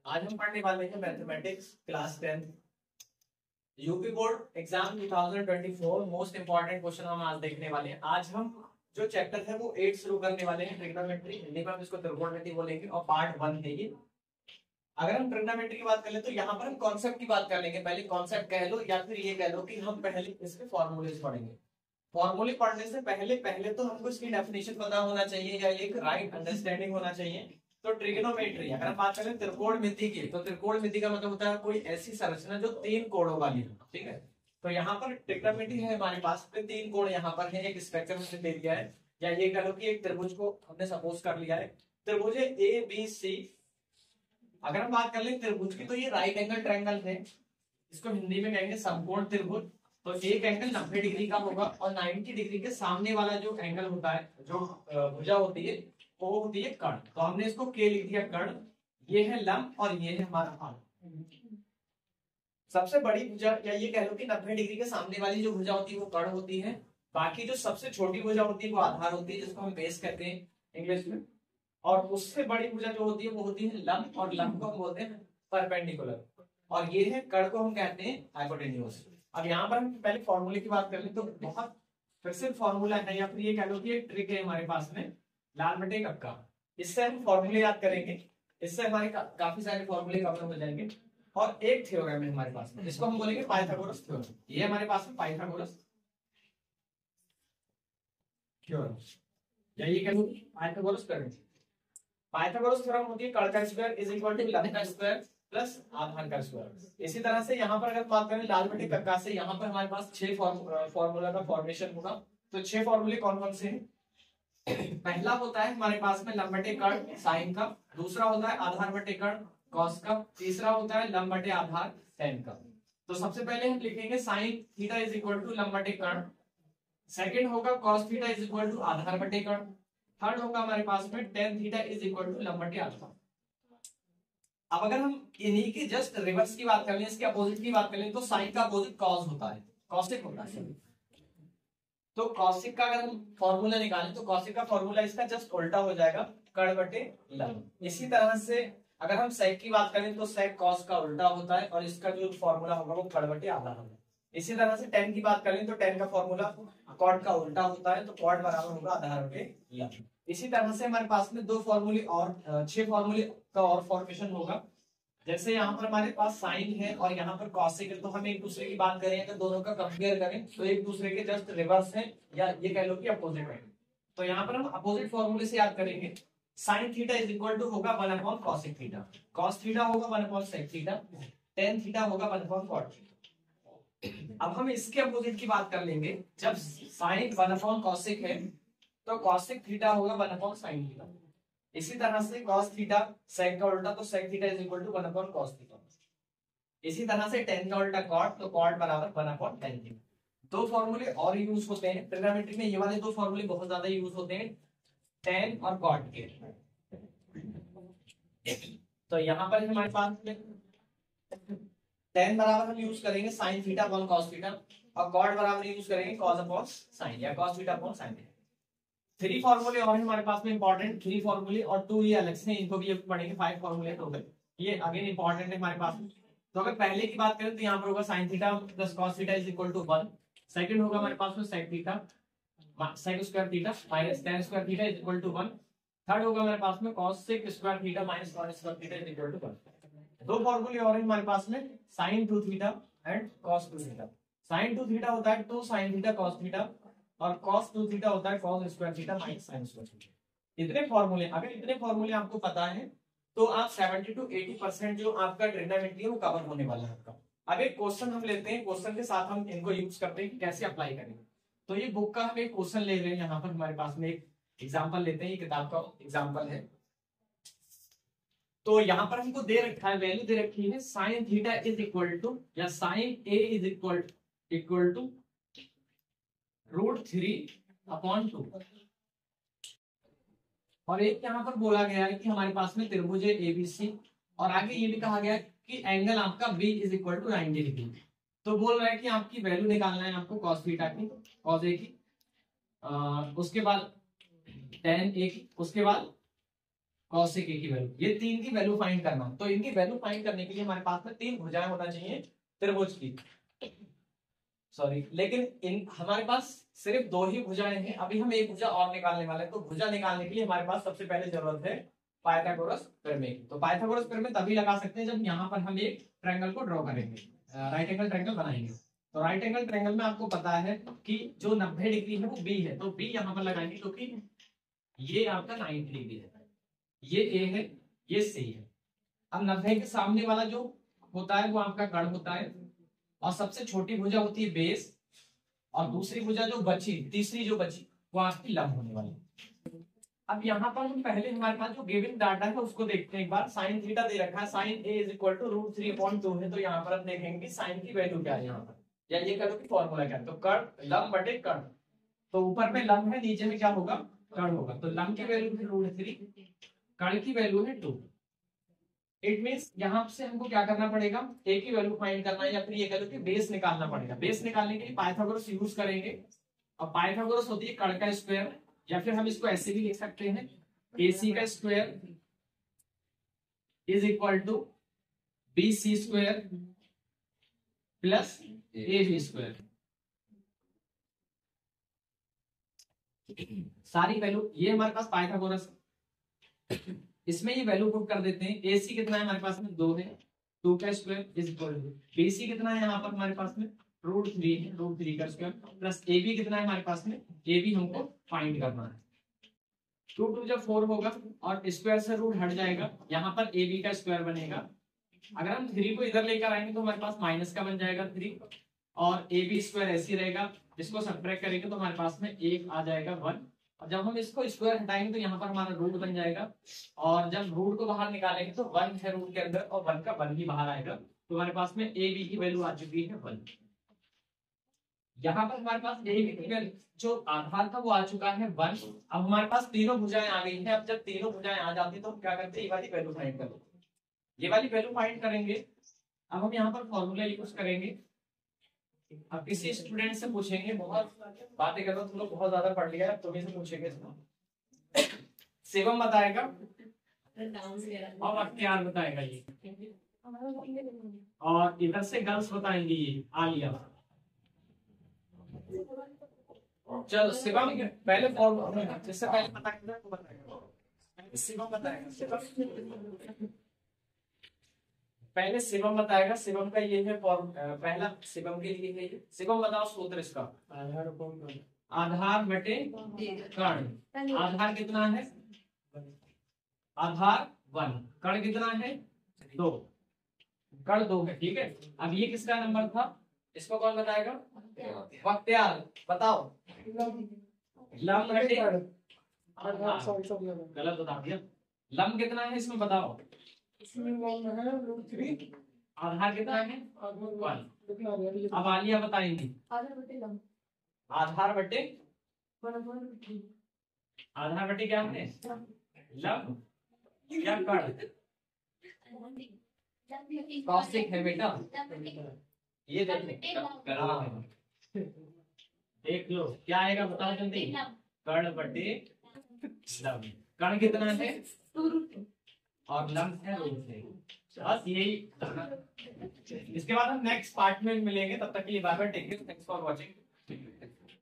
आज हम पढ़ने वाले हैं mathematics class 10 UP board exam 2024 most important question हम आज देखने वाले हैं। आज हम जो चैप्टर है वो 8 शुरू करने वाले हैं। ट्रिग्नोमेट्री, हिंदी में हम इसको त्रिकोणमिति बोलेंगे और पार्ट 1 है ये। अगर हम ट्रिग्नोमेट्री की बात कर ले तो यहाँ पर हम कॉन्सेप्ट की बात कर लेंगे। पहले कॉन्सेप्ट कह लो या फिर ये कह लो कि हम पहले इसके फॉर्मूलेज पढ़ेंगे। फॉर्मूले पढ़ने से पहले तो हमको इसकी डेफिनेशन पता होना चाहिए या एक राइट अंडरस्टैंडिंग होना चाहिए। तो ट्रिग्नोमेट्री अगर हम बात करें त्रिकोणमिति की, तो त्रिकोणमिति का मतलब होता है कोई ऐसी संरचना जो 3 कोणों वाली हो। ठीक है, तो यहाँ पर ट्रिग्नोमेट्री है हमारे पास में 3 कोण यहाँ पर है। एक स्पेक्ट्रम हमने ले लिया है, या ये कह लो कि एक त्रिभुज को हमने सपोज कर लिया है। त्रिभुज ए बी सी। अगर हम बात कर ले त्रिभुज की, तो ये राइट एंगल ट्रायंगल है, इसको हिंदी में कहेंगे समकोण त्रिभुज। तो एक एंगल 90 डिग्री का होगा और 90 डिग्री के सामने वाला जो एंगल होता है, जो भुजा होती है, वो होती है कर्ण। तो हमने इसको के लिख दिया कर्ण। ये है लंब और ये है हमारा आधार। सबसे बड़ी भुजा, या ये कह लो कि 90 डिग्री के सामने वाली जो भुजा होती है वो कर्ण होती है। बाकी जो सबसे छोटी भुजा होती है वो आधार होती है, जिसको हम बेस कहते हैं इंग्लिश में। और उससे बड़ी भुजा जो होती है वो होती है लंब, और लंब को हम बोलते हैं परपेंडिकुलर। और ये है कर्ण को हम कहते हैं हाइपोटेन्यूज। अब यहाँ पर हम पहले फॉर्मूले की बात कर ले तो बहुत फिक्स्ड फॉर्मूला है, या फिर ये कह लो कि एक ट्रिक है हमारे पास में, लाल बटे कक्का। इससे हम फॉर्मूले याद करेंगे, इससे हमारे काफी सारे फॉर्मूले कवर हो जाएंगे। और एक थ्योरम है हमारे पास में, इसको हम बोलेंगे पाइथागोरस थ्योरम। ये हमारे पास में पाइथागोरस थ्योरम, या ये कह लो पाइथागोरस थ्योरम। पाइथागोरस थ्योरम होती है कर्ण का स्क्वायर इज इक्वल टू लंब का स्क्वायर प्लस आधार का स्क्वायर। इसी तरह से यहाँ पर अगर बात करें लाल बटे कक्का से, यहाँ पर हमारे पास 6 फॉर्मूला का फॉर्मेशन होगा। तो 6 फॉर्मूले कौन कौन से हैं? पहला होता है हमारे पास में लंब बटे कर्ण साइन का, दूसरा होता है आधार बटे कर्ण कॉस का, तीसरा होता है लंब बटे आधार टेन का। तो सबसे पहले हम लिखेंगे sine theta is equal to लंब बटे कर्ण, सेकंड होगा cos theta is equal to आधार बटे कर्ण, थर्ड होगा हमारे पास में tan theta is equal to लंब बटे आधार। अब अगर हम इन्हीं की जस्ट रिवर्स की बात कर लें, इसके अपोजिट की बात करें, तो साइन का अपोजिट कॉस होता है, कॉसिक होता है। तो कॉसिक का अगर हम फॉर्मूला निकालें तो कॉसिक का फॉर्मूला इसका जस्ट उल्टा हो जाएगा, कर्ण बटे लंब। इसी तरह से अगर हम सेक की बात करें तो सेक कॉस का उल्टा होता है और इसका जो फॉर्मूला होगा वो कर्ण बटे आधार होगा। इसी तरह से टेन की बात करें तो टेन का फॉर्मूला कॉट का उल्टा होता है, तो कॉट बराबर होगा आधार बटे लंब। इसी तरह से हमारे पास में 2 फॉर्मूले और 6 फॉर्मूले का और फॉर्मेशन होगा। जैसे यहाँ पर हमारे पास साइन है और यहाँ पर कॉसिक है, तो हम एक दूसरे की बात करें, अगर दोनों का कंपेयर करें तो एक दूसरे के जस्ट रिवर्स है, या ये कह लो कि अपोजिट है। तो यहाँ पर हम अपोजिट फॉर्मूले से याद करेंगे। Sine theta is equal to होगा 1 upon cosec theta, cos theta होगा 1 upon sec theta, tan theta होगा 1 अपॉन कॉट थीटा। अब हम इसके अपोजिट की बात कर लेंगे। जब साइन 1 अपॉन कॉसिक है तो कॉसिक थीटा होगा 1 अपॉन साइन थीटा। इसी तरह से cos थीटा sec का उल्टा, तो sec theta is equal to 1 upon cos theta. इसी तरह से tan का उल्टा cot, तो cot बराबर 1 अपॉन tan थीटा। 2 फॉर्मूले और यूज होते हैं ट्रिग्नोमेट्री में, ये वाले 2 फॉर्मूले बहुत ज्यादा यूज होते हैं, tan और cot के। तो यहाँ पर हमारे पास tan बराबर हम यूज करेंगे sin theta upon cos theta, और cot बराबर यूज करेंगे cos अपॉन sin, या cos theta upon sin theta. 3 फॉर्मूले और हमारे पास में इंपॉर्टेंट, 3 फॉर्मूले और 2 ये अलग से, इनको भी पढ़ेंगे। 5 फॉर्मूले टोटल, ये अगेन इंपॉर्टेंट है हमारे पास में। तो अगर पहले की बात करें तो यहाँ पर होगा sin theta plus cos theta is equal to 1। Second होगा हमारे पास में sec theta sec square theta minus tan square theta is equal to 1। Third होगा हमारे पास में cos sec square theta minus cot square theta is equal to 1। 2 फॉर्मूले और हमारे पास में sin 2 theta and cos 2 theta. sin 2 theta होता है 2 sin थीटा cos थीटा, और cos 2 थीटा होता है cos square theta minus sin square theta. इतने फॉर्मूले, अगर इतने फॉर्मूले आपको पता है तो आप 70 to 80% जो आपका ट्रिग्नोमेट्री है वो कवर होने वाला है आपका। अब एक क्वेश्चन हम लेते हैं, क्वेश्चन के साथ हम इनको यूज करते हैं कि कैसे अप्लाई करेंगे। तो ये बुक का हम एक क्वेश्चन ले रहे हैं, यहाँ पर हमारे पास में एक एग्जाम्पल लेते हैं, ये किताब का एग्जाम्पल है। तो यहाँ पर हमको दे रखा है, वैल्यू दे रखी है sine theta is equal to, या sine A is equal to √3/2। और एक यहाँ पर बोला गया है कि हमारे पास में त्रिभुज है एबीसी, और आगे ये भी कहा गया है कि एंगल आपका B is equal to 90 degree. तो बोल रहा है कि आपकी वैल्यू निकालना है आपको cos थीटा की, cos ए की, उसके बाद tan ए की, उसके बाद कॉसेक ए की वैल्यू, ये 3 की वैल्यू फाइंड करना। तो इनकी वैल्यू फाइंड करने के लिए हमारे पास में 3 भुजाएं होना चाहिए त्रिभुज की, सॉरी, लेकिन इन हमारे पास सिर्फ 2 ही भुजाएं हैं। अभी हम एक भुजा और निकालने वाले हैं। तो भुजा निकालने के लिए हमारे पास सबसे पहले जरूरत है पाइथागोरस प्रमेय की। तो पाइथागोरस प्रमेय तभी लगा सकते हैं जब यहाँ पर हम एक ट्रायंगल को ड्रॉ करेंगे, राइट एंगल ट्रायंगल बनाएंगे। तो राइट एंगल ट्रायंगल में आपको पता है कि जो 90 डिग्री है वो बी है, तो बी यहाँ पर लगाएंगे क्योंकि ये आपका 90 डिग्री है, ये ए है, ये सी है। अब 90 के सामने वाला जो होता है वो आपका कर्ण होता है, और सबसे छोटी भुजा होती है बेस, और दूसरी भुजा जो बची, तीसरी जो बची वो आपकी लंब होने वाली है। अब यहाँ पर हम पहले हमारे पास जो गिवन डाटा है उसको देखते हैं एक बार। साइन थीटा दे रखा है, sine A is equal to √3/2 है। तो यहाँ पर हम देखेंगे कि साइन की वैल्यू क्या है यहाँ पर, या ये करो कि फॉर्मूला क्या है। तो कर्ण लंब बटे कर्ण, तो ऊपर में लंब है, नीचे में क्या होगा, कर्ण होगा। तो लंब की वैल्यू है √3, कर्ण की वैल्यू है 2। इट मींस यहाँ से हमको क्या करना पड़ेगा, ए की वैल्यू फाइंड करना है, या फिर ये कह लो कि बेस निकालना पड़ेगा। बेस निकालने के लिए पाइथागोरस यूज करेंगे, और पाइथागोरस होती है कर्ण का स्क्वायर, या फिर हम इसको ऐसे भी लिख सकते हैं, AC का square is equal to BC square plus AB square. सारी वैल्यू ये हमारे पास पाइथागोरस, इसमें ये वैल्यू पुट कर देते हैं। AC कितना है हमारे पास में, 2 है, 2 का square is equal to BC कितना है यहाँ पर हमारे पास में, √3 है, √3 का स्क्वायर प्लस AB कितना है हमारे पास में, AB हमको फाइंड करना है। 2 2 जब 4 होगा और स्क्वायर से रूट हट जाएगा, यहाँ पर AB का स्क्वायर बनेगा। अगर हम 3 को इधर लेकर आएंगे तो हमारे पास माइनस का बन जाएगा 3, और AB स्क्वायर ऐसे ही रहेगा। इसको सब्ट्रैक्ट करेंगे तो हमारे पास में 1 आ जाएगा 1, और जब हम इसको स्क्वायर हटाएंगे तो यहाँ पर हमारा रूट बन जाएगा, और जब रूट को बाहर निकालेंगे तो 1 है रूट के अंदर, और 1 का 1 ही बाहर आएगा। तो हमारे पास में AB की वैल्यू आ चुकी है 1। यहाँ पर हमारे पास AB की वैल्यू जो आधार था वो आ चुका है 1। अब हमारे पास तीनों भुजाएं आ गई हैं। अब जब तीनों भुजाएं आ जाती तो हम क्या करते हैं, ये वाली वैल्यू फाइंड कर लेते हैं। ये वाली वैल्यू फाइंड करेंगे। अब हम यहाँ पर फॉर्मूला यूज करेंगे। अब किसी स्टूडेंट से पूछेंगे, बहुत बातें कर रहे हो तुम लोग, बहुत ज्यादा पढ़ लिया है, तुम्हें से पूछेंगे। शिवम बताएगा और अख्तियार बताएगा ये, और इधर से गर्ल्स बताएंगे ये आलिया। चलो शिवम पहले फॉर्मूला, जिससे पहले बताएगा वो बताएगा, शिवम बताएगा। पहले शिवम बताएगा। शिवम का ये है पहला शिवम के लिए है। शिवम बताओ सूत्र इसका। आधार बटे कर्ण। आधार कितना है, आधार 1, कर्ण कितना है 2, कर्ण 2 है, ठीक है। अब ये किसका नंबर था, इसको कौन बताएगा, बख्तियार बताओ। लंब बटे, गलत बता दिया। लंब कितना है इसमें बताओ, आधार कितना है 1। अब आलिया बताएंगी आधार बटे, आधार बटे क्या है, लंब या कर्ण, कॉसेक है बेटा, ये देख लो क्या आएगा, बताओ जल्दी। कर्ण बटे लंब, कर्ण कितना है और लंब है √3। बस यही। इसके बाद हम नेक्स्ट पार्ट में मिलेंगे, तब तक के लिए bye bye, take care, thanks for watching.